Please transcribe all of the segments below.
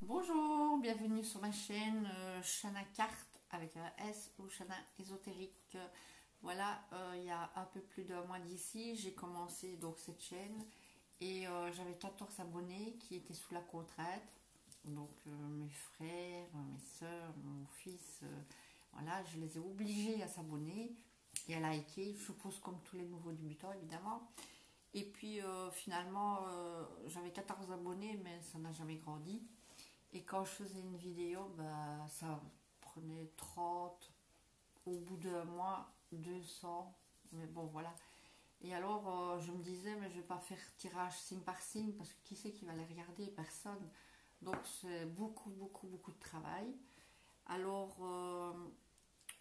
Bonjour, bienvenue sur ma chaîne Chana Carte avec un S ou Chana Ésotérique. Voilà, il y a un peu plus d'un mois d'ici, j'ai commencé donc cette chaîne et j'avais 14 abonnés qui étaient sous la contrainte. Donc mes frères, mes soeurs, mon fils, voilà, je les ai obligés à s'abonner et à liker, je suppose comme tous les nouveaux débutants évidemment. Et puis finalement, j'avais 14 abonnés mais ça n'a jamais grandi. Et quand je faisais une vidéo, bah, ça prenait 30, au bout d'un mois, 200. Mais bon, voilà. Et alors, je me disais, mais je vais pas faire tirage signe par signe, parce que qui c'est qui va les regarder? Personne. Donc, c'est beaucoup, beaucoup, beaucoup de travail. Alors,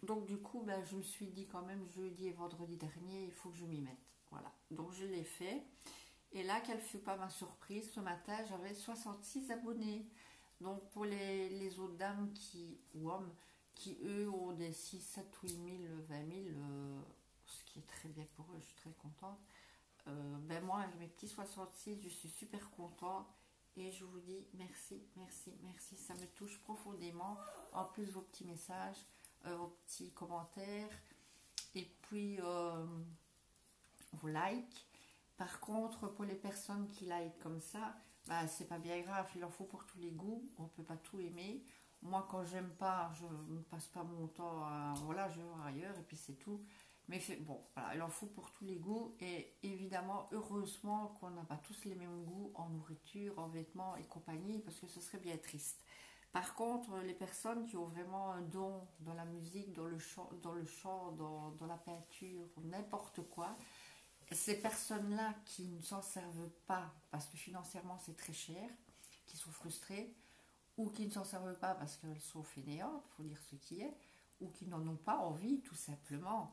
donc du coup, ben, je me suis dit quand même, jeudi et vendredi dernier, il faut que je m'y mette. Voilà. Donc, je l'ai fait. Et là, quelle fut pas ma surprise, ce matin, j'avais 66 abonnés. Donc pour les autres dames ou hommes qui eux ont des 6, 7, 8 000, 20 000, ce qui est très bien pour eux, je suis très contente. Ben moi avec mes petits 66, je suis super contente et je vous dis merci, merci, merci, ça me touche profondément. En plus vos petits messages, vos petits commentaires et puis vos likes. Par contre, pour les personnes qui like comme ça, bah, c'est pas bien grave, il en faut pour tous les goûts, on peut pas tout aimer. Moi, quand j'aime pas, je ne passe pas mon temps à. Voilà, je vais voir ailleurs et puis c'est tout. Mais bon, voilà, il en faut pour tous les goûts et évidemment, heureusement qu'on n'a pas tous les mêmes goûts en nourriture, en vêtements et compagnie, parce que ce serait bien triste. Par contre, les personnes qui ont vraiment un don dans la musique, dans la peinture, n'importe quoi, ces personnes-là qui ne s'en servent pas parce que financièrement c'est très cher, qui sont frustrées, ou qui ne s'en servent pas parce qu'elles sont fainéantes, il faut dire ce qui est, ou qui n'en ont pas envie tout simplement.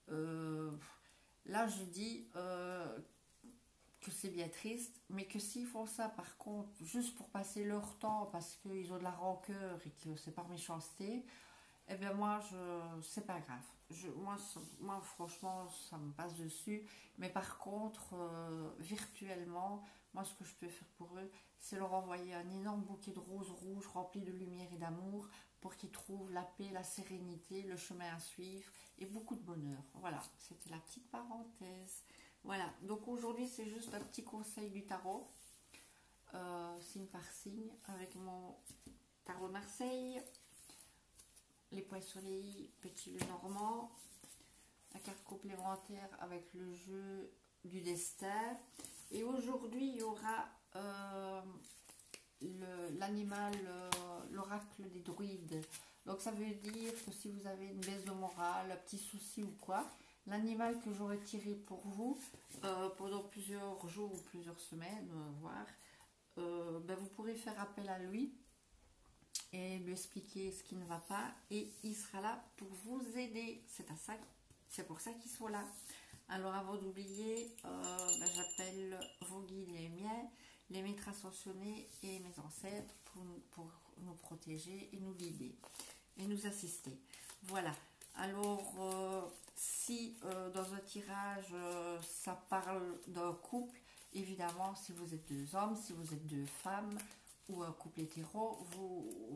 Euh, Là je dis que c'est bien triste, mais que s'ils font ça par contre juste pour passer leur temps parce qu'ils ont de la rancœur et que c'est par méchanceté, eh bien moi, c'est pas grave. Moi, franchement, ça me passe dessus. Mais par contre, virtuellement, moi, ce que je peux faire pour eux, c'est leur envoyer un énorme bouquet de roses rouges rempli de lumière et d'amour pour qu'ils trouvent la paix, la sérénité, le chemin à suivre et beaucoup de bonheur. Voilà, c'était la petite parenthèse. Voilà, donc aujourd'hui, c'est juste un petit conseil du tarot, signe par signe, avec mon tarot de Marseille. Les poissonneries, petit le normand, la carte complémentaire avec le jeu du destin. Et aujourd'hui, il y aura l'animal, l'oracle des druides. Donc ça veut dire que si vous avez une baisse de morale, un petit souci ou quoi, l'animal que j'aurais tiré pour vous pendant plusieurs jours ou plusieurs semaines, voire, ben vous pourrez faire appel à lui et lui expliquer ce qui ne va pas et il sera là pour vous aider. C'est pour ça qu'ils sont là. Alors avant d'oublier, ben, j'appelle vos guides et les miens, les maîtres ascensionnés et mes ancêtres pour nous protéger et nous guider et nous assister. Voilà. Alors si dans un tirage ça parle d'un couple, évidemment si vous êtes deux hommes, si vous êtes deux femmes, ou un couple hétéro,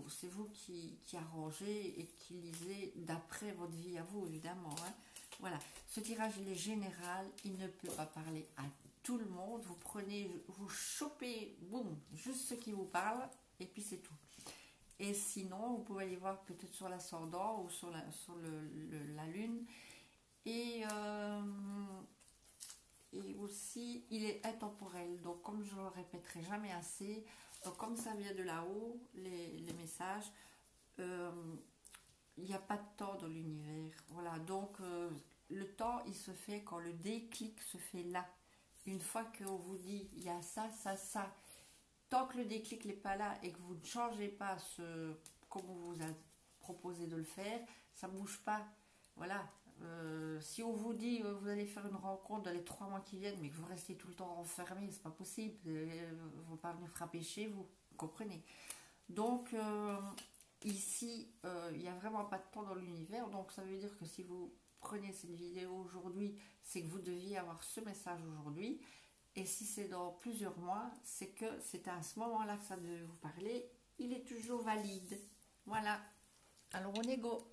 c'est vous qui arrangez et qui lisez d'après votre vie à vous, évidemment. Hein. Voilà. Ce tirage, il est général, il ne peut pas parler à tout le monde. Vous prenez, vous chopez, boum, juste ce qui vous parle, et puis c'est tout. Et sinon, vous pouvez aller voir peut-être sur l'ascendant ou sur la lune. Et aussi, il est intemporel. Donc, comme je le répéterai jamais assez, comme ça vient de là-haut, les messages, il n'y a pas de temps dans l'univers. Voilà, donc le temps, il se fait quand le déclic se fait là. Une fois qu'on vous dit, il y a ça, ça, ça. Tant que le déclic n'est pas là et que vous ne changez pas comme on vous a proposé de le faire, ça ne bouge pas. Voilà. Si on vous dit vous allez faire une rencontre dans les 3 mois qui viennent, mais que vous restez tout le temps enfermé, c'est pas possible. Ils ne vont pas venir frapper chez vous. Vous comprenez? Donc ici, il n'y a vraiment pas de temps dans l'univers. Donc ça veut dire que si vous prenez cette vidéo aujourd'hui, c'est que vous deviez avoir ce message aujourd'hui. Et si c'est dans plusieurs mois, c'est que c'est à ce moment-là que ça devait vous parler. Il est toujours valide. Voilà. Alors, on est go.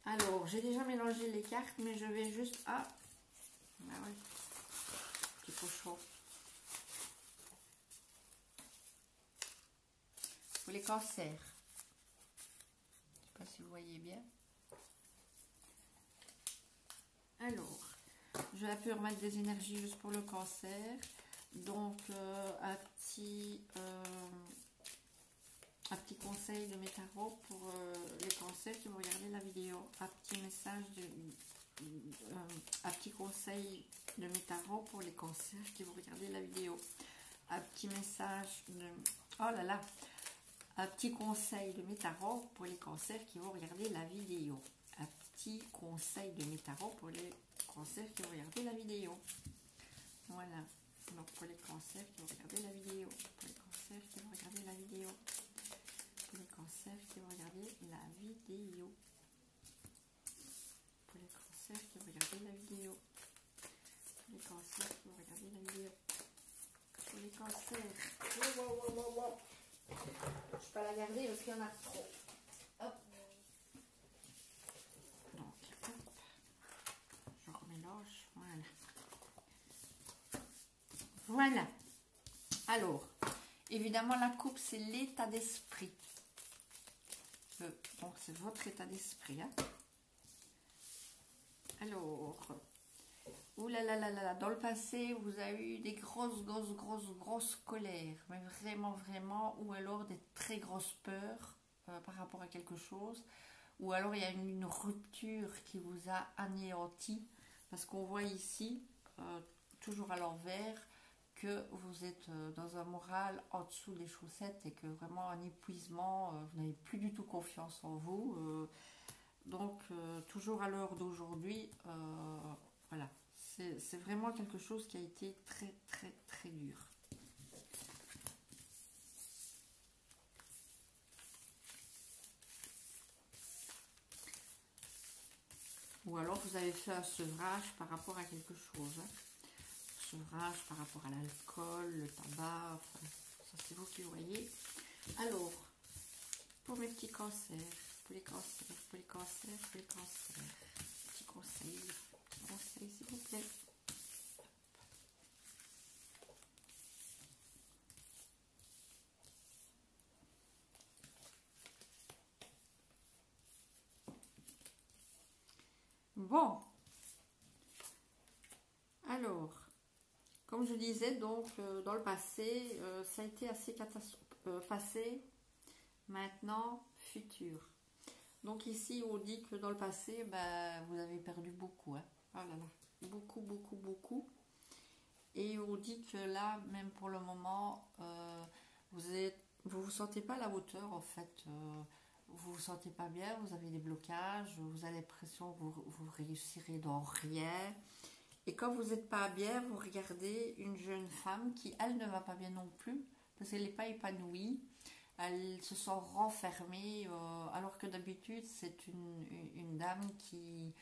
Alors, j'ai déjà mélangé les cartes, mais je vais juste... Ah, bah ouais, petit cochon. Pour les cancers. Je ne sais pas si vous voyez bien. Alors, je vais un peu remettre des énergies juste pour le cancer. Donc, un petit conseil de mes tarots pour les cancers qui vont regarder la vidéo. Un petit message, un petit conseil de mes tarots pour les cancers qui vont regarder la vidéo. Un petit message de... Oh là là! Un petit conseil de mes tarots pour les cancers qui vont regarder la vidéo. Un petit conseil de mes tarots pour les cancers qui vont regarder la vidéo. Voilà. Donc pour les cancers qui vont regarder la vidéo. Pour les cancers qui vont regarder la vidéo. Pour les cancers qui vont regarder la vidéo. Pour les cancers qui vont regarder la vidéo. Pour les cancers qui vont regarder la vidéo. Pour les cancers. Wow. Je ne peux pas la garder parce qu'il y en a trop. Hop. Donc, hop. Je remélange. Voilà. Voilà. Alors, évidemment, la coupe, c'est l'état d'esprit. Donc, c'est votre état d'esprit. Hein. Alors, oulala, dans le passé, vous avez eu des grosses colères, mais vraiment, ou alors des très grosses peurs par rapport à quelque chose, ou alors il y a une rupture qui vous a anéanti, parce qu'on voit ici, toujours à l'envers, que vous êtes dans un moral en dessous des chaussettes et que vraiment un épuisement, vous n'avez plus du tout confiance en vous. Donc, toujours à l'heure d'aujourd'hui, voilà. C'est vraiment quelque chose qui a été très dur. Ou alors vous avez fait un sevrage par rapport à quelque chose. Hein. Sevrage par rapport à l'alcool, le tabac, enfin, ça c'est vous qui voyez. Alors, pour mes petits cancers, pour les cancers, petit conseil s'il vous plaît. Bon, alors, comme je disais, donc, dans le passé, ça a été assez catastrophique. Passé, maintenant, futur. Donc ici, on dit que dans le passé, ben, vous avez perdu beaucoup. Hein. Oh là là, beaucoup. Et on dit que là, même pour le moment, vous sentez pas à la hauteur, en fait. Vous vous sentez pas bien, vous avez des blocages, vous avez l'impression que vous réussirez dans rien. Et quand vous n'êtes pas bien, vous regardez une jeune femme qui, elle, ne va pas bien non plus, parce qu'elle n'est pas épanouie. Elle se sent renfermée, alors que d'habitude, c'est une dame qui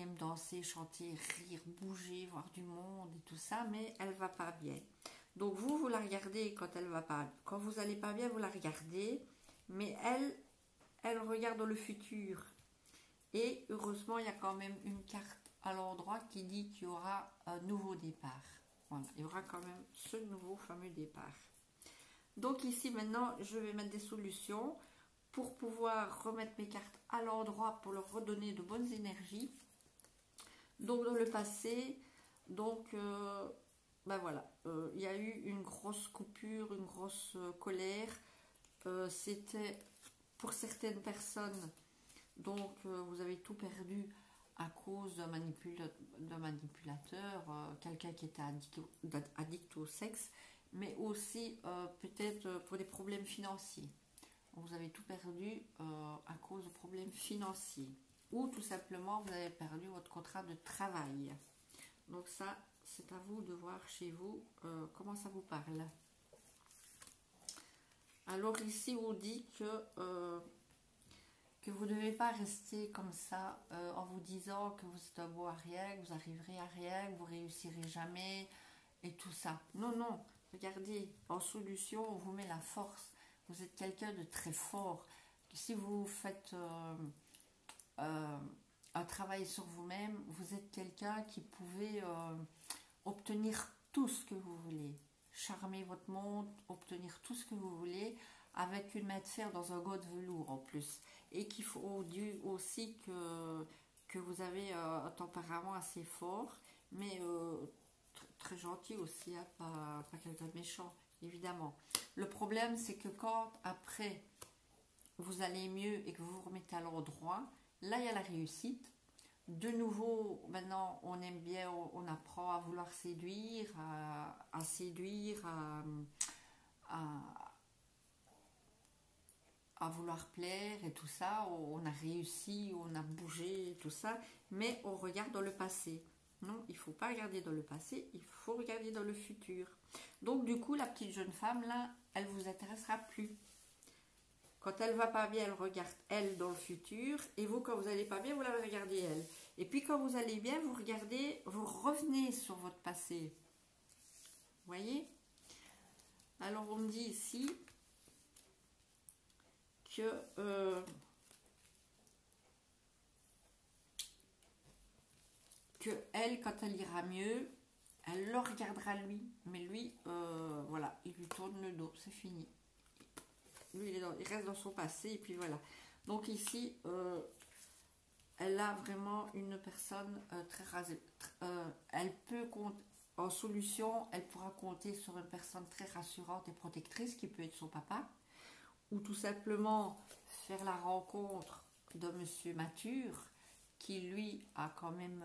aime danser, chanter, rire, bouger, voir du monde et tout ça, mais elle va pas bien. Donc vous la regardez quand elle va pas, quand vous n'allez pas bien, vous la regardez, mais elle regarde dans le futur. Et heureusement, il y a quand même une carte à l'endroit qui dit qu'il y aura un nouveau départ. Voilà, il y aura quand même ce nouveau fameux départ. Donc ici maintenant, je vais mettre des solutions pour pouvoir remettre mes cartes à l'endroit pour leur redonner de bonnes énergies. Donc dans le passé, donc ben voilà, il y a eu une grosse coupure, une grosse colère. C'était pour certaines personnes, donc vous avez tout perdu à cause d'un manipulateur, quelqu'un qui était addict au sexe, mais aussi peut-être pour des problèmes financiers. Vous avez tout perdu à cause de problèmes financiers. Ou tout simplement, vous avez perdu votre contrat de travail. Donc ça, c'est à vous de voir chez vous comment ça vous parle. Alors ici, on dit que vous ne devez pas rester comme ça en vous disant que vous êtes un beau à rien, que vous arriverez à rien, que vous réussirez jamais et tout ça. Non, regardez, en solution, on vous met la force. Vous êtes quelqu'un de très fort. Si vous faites un travail sur vous-même, vous êtes quelqu'un qui pouvait obtenir tout ce que vous voulez. Charmer votre monde, obtenir tout ce que vous voulez, avec une main de fer dans un gant de velours en plus. Et qu'il faut aussi que vous avez un tempérament assez fort, mais très gentil aussi, hein, pas quelqu'un de méchant, évidemment. Le problème, c'est que quand après vous allez mieux et que vous vous remettez à l'endroit, là il y a la réussite. De nouveau, maintenant on aime bien, on apprend à vouloir séduire, à séduire, à vouloir plaire et tout ça. On a réussi, on a bougé, tout ça, mais on regarde dans le passé. Non, il ne faut pas regarder dans le passé, il faut regarder dans le futur. Donc du coup, la petite jeune femme là, elle vous intéressera plus. Quand elle va pas bien, elle regarde elle dans le futur, et vous, quand vous allez pas bien, vous la regardez elle. Et puis quand vous allez bien, vous regardez, vous revenez sur votre passé. Vous voyez? Alors on me dit ici que elle, quand elle ira mieux, elle le regardera lui, mais lui, voilà, il lui tourne le dos, c'est fini. Lui, il reste dans son passé, et puis voilà. Donc ici, elle a vraiment une personne très rasée. Elle peut compter, en solution, elle pourra compter sur une personne très rassurante et protectrice, qui peut être son papa, ou tout simplement faire la rencontre d'un monsieur mature, qui lui a quand même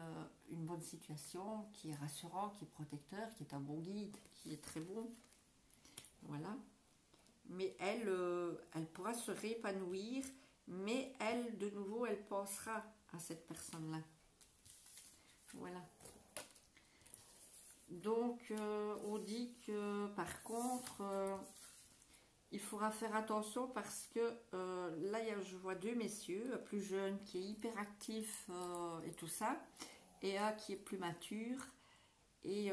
une bonne situation, qui est rassurant, qui est protecteur, qui est un bon guide, qui est très bon. Voilà. Mais elle, elle pourra se réépanouir, mais elle, de nouveau, elle pensera à cette personne-là. Voilà. Donc, on dit que, par contre, il faudra faire attention parce que là, je vois deux messieurs, un plus jeune qui est hyperactif et tout ça, et un qui est plus mature. Et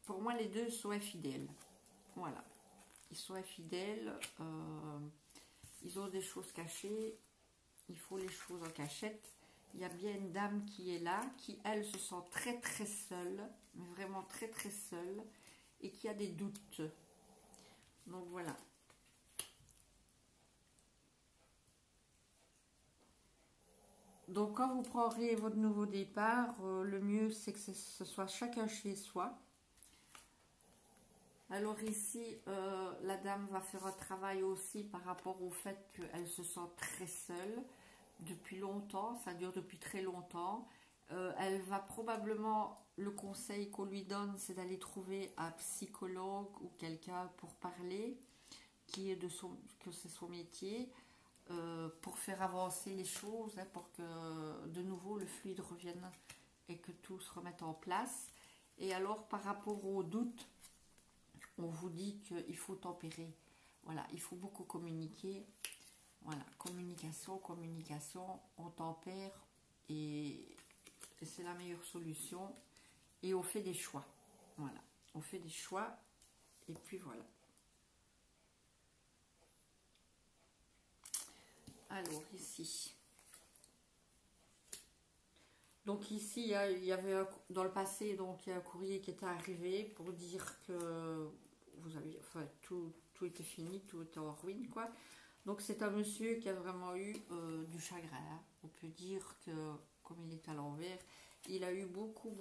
pour moi, les deux sont infidèles. Voilà. Ils sont infidèles, ils ont des choses cachées, il faut les choses en cachette. Il y a bien une dame qui est là, qui elle se sent très très seule, mais vraiment très très seule, et qui a des doutes. Donc voilà. Donc quand vous prendrez votre nouveau départ, le mieux c'est que ce soit chacun chez soi. Alors ici, la dame va faire un travail aussi par rapport au fait qu'elle se sent très seule depuis longtemps, ça dure depuis très longtemps. Elle va probablement, le conseil qu'on lui donne, c'est d'aller trouver un psychologue ou quelqu'un pour parler, que c'est son métier, pour faire avancer les choses, hein, pour que de nouveau le fluide revienne et que tout se remette en place. Et alors par rapport aux doutes, on vous dit qu'il faut tempérer. Voilà, il faut beaucoup communiquer. Voilà, communication, on tempère et c'est la meilleure solution. Et on fait des choix. Voilà, on fait des choix et puis voilà. Alors ici. Donc ici, il y avait dans le passé, donc il y a un courrier qui était arrivé pour dire que vous aviez, enfin, tout était fini, tout était en ruine, quoi. Donc c'est un monsieur qui a vraiment eu du chagrin. On peut dire que, comme il est à l'envers, il a eu beaucoup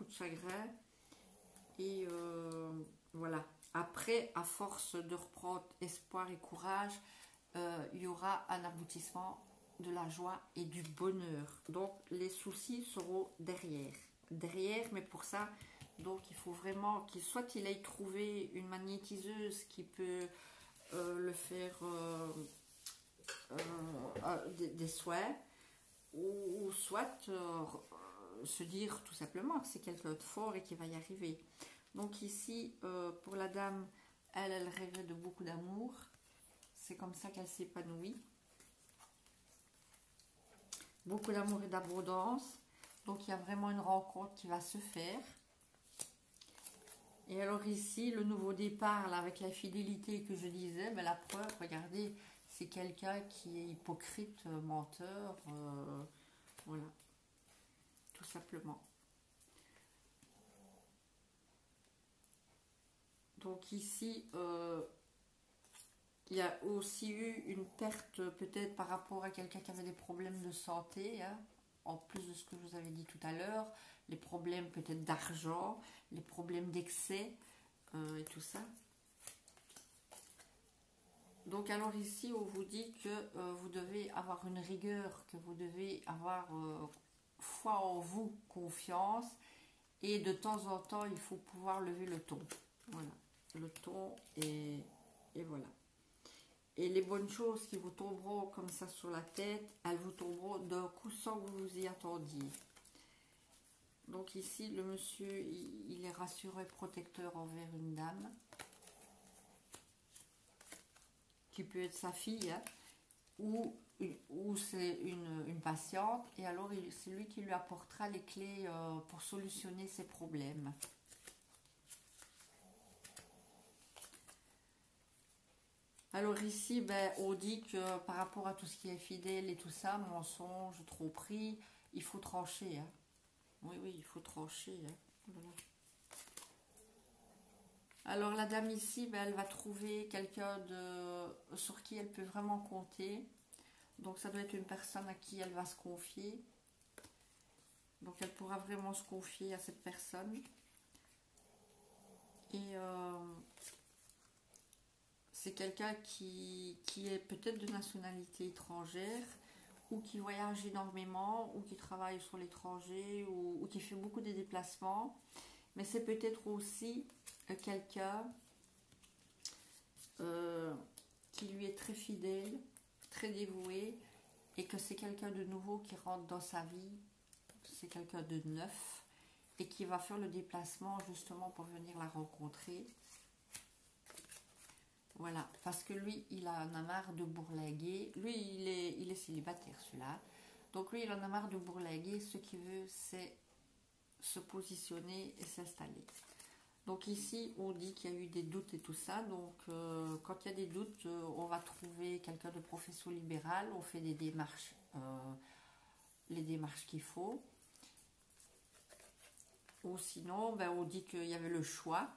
de chagrin. Et voilà. Après, à force de reprendre espoir et courage, il y aura un aboutissement de la joie et du bonheur. Donc les soucis seront derrière, mais pour ça, donc il faut vraiment soit il ait trouvé une magnétiseuse qui peut le faire des soins, ou soit se dire tout simplement que c'est quelqu'un de fort et qui va y arriver. Donc ici, pour la dame, elle rêvait de beaucoup d'amour, c'est comme ça qu'elle s'épanouit. Beaucoup d'amour et d'abondance. Donc il y a vraiment une rencontre qui va se faire. Et alors ici, le nouveau départ, là, avec la fidélité que je disais, ben, la preuve, regardez, c'est quelqu'un qui est hypocrite, menteur, voilà, tout simplement. Donc ici, il y a aussi eu une perte peut-être par rapport à quelqu'un qui avait des problèmes de santé, hein, en plus de ce que je vous avais dit tout à l'heure, les problèmes peut-être d'argent, les problèmes d'excès et tout ça. Donc alors ici, on vous dit que vous devez avoir une rigueur, que vous devez avoir foi en vous, confiance, et de temps en temps, il faut pouvoir lever le ton. Voilà, le ton et voilà. Et les bonnes choses qui vous tomberont comme ça sur la tête, elles vous tomberont d'un coup sans que vous vous y attendiez. Donc ici, le monsieur, il est rassuré, protecteur envers une dame, qui peut être sa fille, hein, ou c'est une patiente, et alors c'est lui qui lui apportera les clés pour solutionner ses problèmes. Alors ici, ben, on dit que par rapport à tout ce qui est fidèle et tout ça, mensonge, tromperie, il faut trancher. Hein. Oui, oui, il faut trancher. Hein. Voilà. Alors la dame ici, ben, elle va trouver quelqu'un sur qui elle peut vraiment compter. Donc ça doit être une personne à qui elle va se confier. Donc elle pourra vraiment se confier à cette personne. Et c'est quelqu'un qui est peut-être de nationalité étrangère, ou qui voyage énormément, ou qui travaille sur l'étranger, ou qui fait beaucoup de déplacements. Mais c'est peut-être aussi quelqu'un qui lui est très fidèle, très dévoué, et que c'est quelqu'un de nouveau qui rentre dans sa vie, c'est quelqu'un de neuf, et qui va faire le déplacement justement pour venir la rencontrer. Voilà, parce que lui, il en a marre de bourlinguer. Lui, il est célibataire, celui-là. Donc lui, il en a marre de bourlinguer. Ce qu'il veut, c'est se positionner et s'installer. Donc ici, on dit qu'il y a eu des doutes et tout ça. Donc quand il y a des doutes, on va trouver quelqu'un de profession libérale. On fait des démarches, les démarches qu'il faut. Ou sinon, ben, on dit qu'il y avait le choix.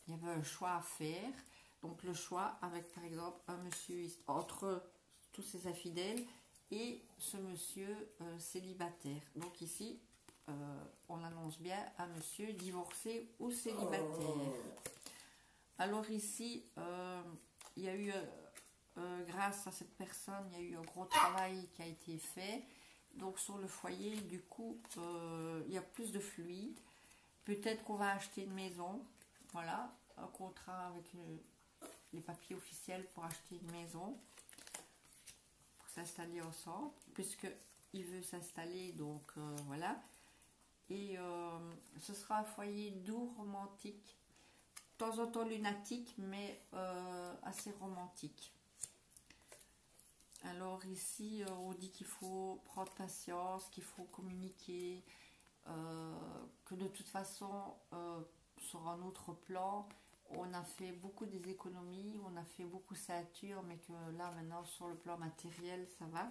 Il y avait un choix à faire. Donc le choix avec par exemple un monsieur entre tous ces infidèles et ce monsieur célibataire. Donc ici, on annonce bien un monsieur divorcé ou célibataire. Alors ici, il y a eu, grâce à cette personne, il y a eu un gros travail qui a été fait. Donc sur le foyer, du coup, il y a plus de fluide. Peut-être qu'on va acheter une maison. Voilà, un contrat avec les papiers officiels pour acheter une maison, pour s'installer ensemble, puisqu'il veut s'installer, donc voilà. Et ce sera un foyer doux, romantique, de temps en temps lunatique, mais assez romantique. Alors ici, on dit qu'il faut prendre patience, qu'il faut communiquer, que de toute façon, sur un autre plan, on a fait beaucoup des économies, on a fait beaucoup ceinture, mais que là maintenant sur le plan matériel ça va.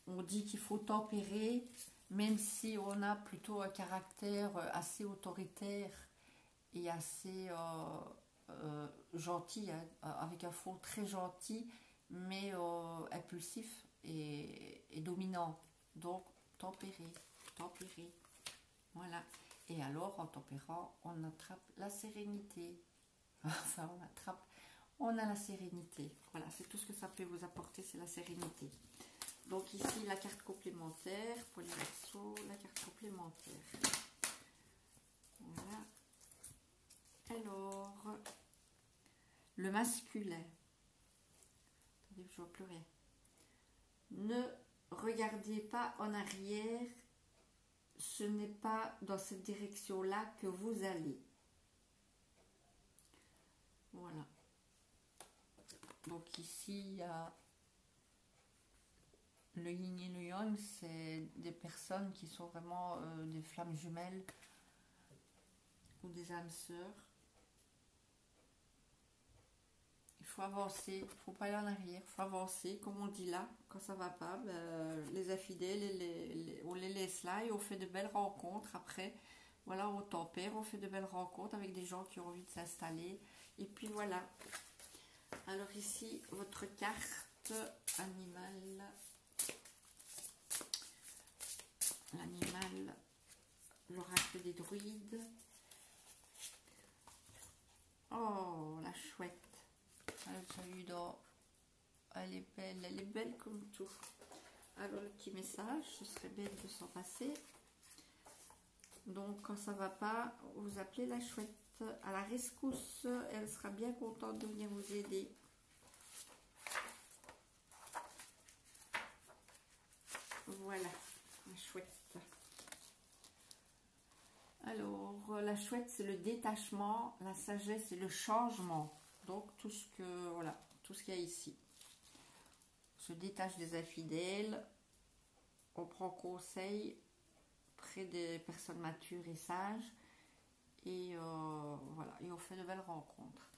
On dit qu'il faut tempérer, même si on a plutôt un caractère assez autoritaire et assez gentil, hein, avec un fond très gentil, mais impulsif et dominant. Donc tempérer, tempérer. Voilà. Et alors, en tempérant, on attrape la sérénité. Enfin, on a la sérénité. Voilà, c'est tout ce que ça peut vous apporter, c'est la sérénité. Donc ici, la carte complémentaire, pour les Verseaux, la carte complémentaire. Voilà. Alors, le masculin. Attendez, je vois plus rien. Ne regardez pas en arrière. Ce n'est pas dans cette direction-là que vous allez. Voilà. Donc ici, il y a le yin et le yang, c'est des personnes qui sont vraiment des flammes jumelles. des âmes sœurs. Il faut avancer, il ne faut pas aller en arrière, il faut avancer, comme on dit là, quand ça ne va pas, les infidèles, on les laisse là et on fait de belles rencontres après. Voilà, on tempère, on fait de belles rencontres avec des gens qui ont envie de s'installer. Et puis voilà. Alors ici, votre carte animal. L'animal, l'oracle des druides. Oh, la chouette. Elle est belle comme tout. Alors le petit message, ce serait bête de s'en passer. Donc quand ça va pas, vous appelez la chouette à la rescousse. Elle sera bien contente de venir vous aider. Voilà, la chouette. Alors la chouette, c'est le détachement, la sagesse, c'est le changement. Donc tout ce que voilà, tout ce qu'il y a ici. On se détache des infidèles, on prend conseil près des personnes matures et sages, et voilà, et on fait de belles rencontres.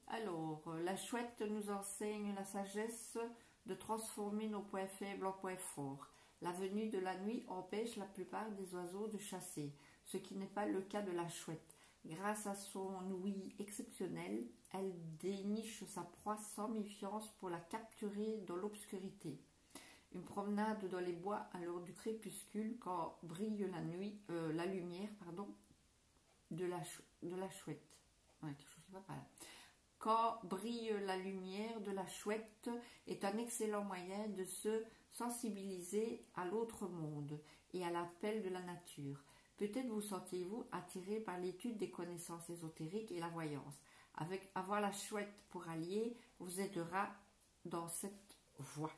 Alors la chouette nous enseigne la sagesse de transformer nos points faibles en points forts. La venue de la nuit empêche la plupart des oiseaux de chasser, ce qui n'est pas le cas de la chouette. Grâce à son ouïe exceptionnelle, elle déniche sa proie sans méfiance pour la capturer dans l'obscurité. Une promenade dans les bois à l'heure du crépuscule, quand brille la lumière de la chouette. Ouais, quelque chose qui va pas là. Quand brille la lumière de la chouette est un excellent moyen de se sensibiliser à l'autre monde et à l'appel de la nature. Peut-être vous sentez-vous attiré par l'étude des connaissances ésotériques et la voyance. Avec avoir la chouette pour allié vous aidera dans cette voie.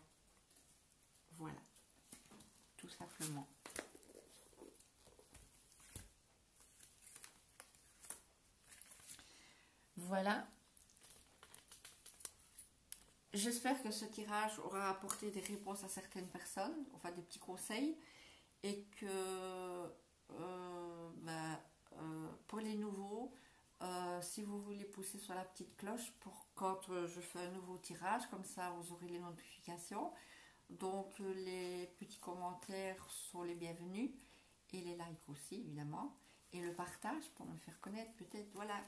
Voilà, tout simplement. Voilà. J'espère que ce tirage aura apporté des réponses à certaines personnes, enfin des petits conseils, et que pour les nouveaux, si vous voulez pousser sur la petite cloche pour quand je fais un nouveau tirage, comme ça vous aurez les notifications. Donc les petits commentaires sont les bienvenus, et les likes aussi évidemment, et le partage pour me faire connaître peut-être. Voilà,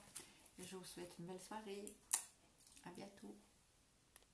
je vous souhaite une belle soirée, à bientôt.